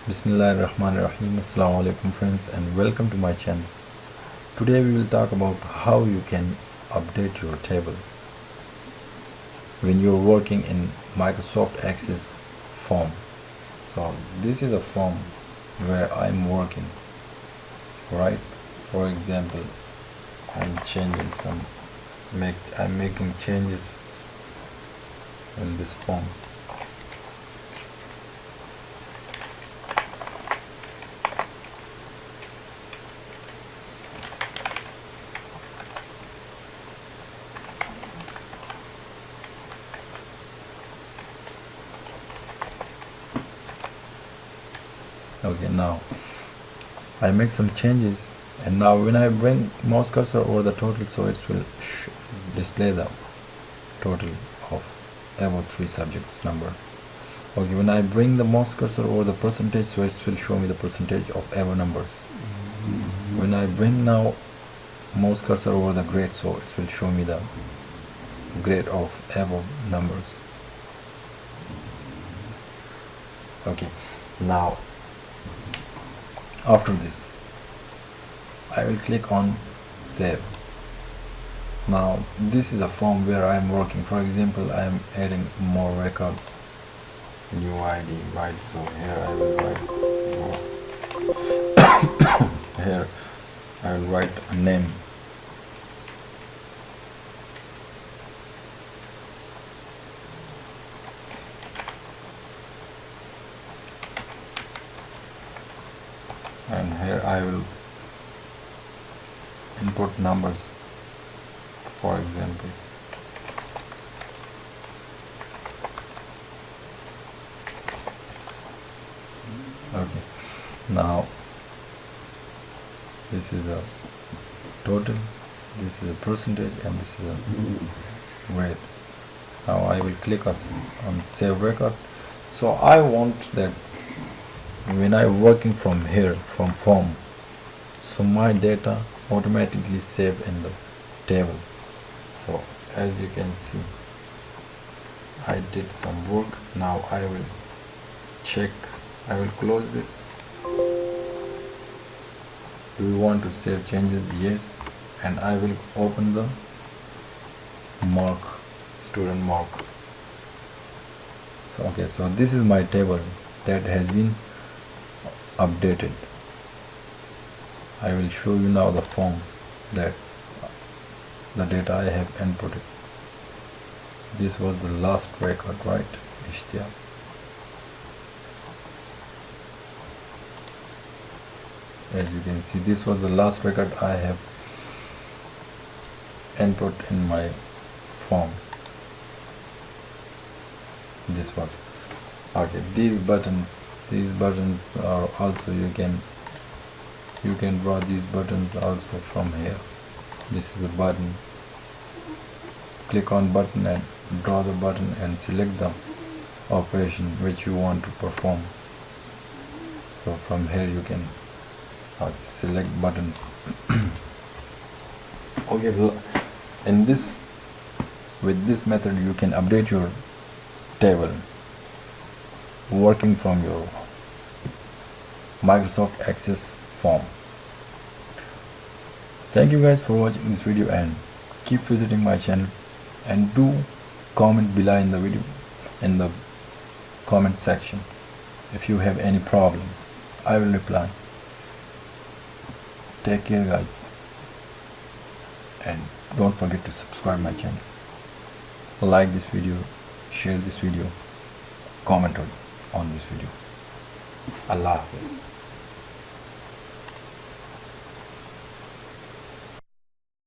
Bismillahirrahmanirrahim. Assalamu alaikum friends, and welcome to my channel. Today we will talk about how you can update your table when you're working in Microsoft Access form. So this is a form where I'm working, right? For example, I'm making changes in this form. Okay, now I make some changes, and now when I bring mouse cursor over the total, so it will display the total of above 3 subjects number. Okay, when I bring the mouse cursor over the percentage, so it will show me the percentage of above numbers. When I bring now mouse cursor over the grade, so it will show me the grade of above numbers. Okay, now after this I will click on save. Now this is a form where I am working. For example, I am adding more records, new ID, right? So here I will write here I will write a name. And here I will input numbers, for example. Okay, now this is a total, this is a percentage, and this is a grade. Now I will click on save record. So I want that when I'm working from here, from form, so my data automatically save in the table. So as you can see, I did some work. Now I will check, I will close this. Do you want to save changes? Yes. And I will open the mark, student mark. So okay, so this is my table that has been updated. I will show you now the form that the data I have inputted. This was the last record, right? Ishtiaq. As you can see, this was the last record I have input in my form. This was okay. These buttons are also, you can draw these buttons also from here. This is a button. Click on button and draw the button and select the operation which you want to perform. So from here you can select buttons. Okay, in this, with this method you can update your table working from your Microsoft Access form. Thank you guys for watching this video, and keep visiting my channel, and do comment below in the video, in the comment section. If you have any problem, I will reply. Take care guys, and don't forget to subscribe my channel, like this video, share this video, comment on this video. Allah Hafiz.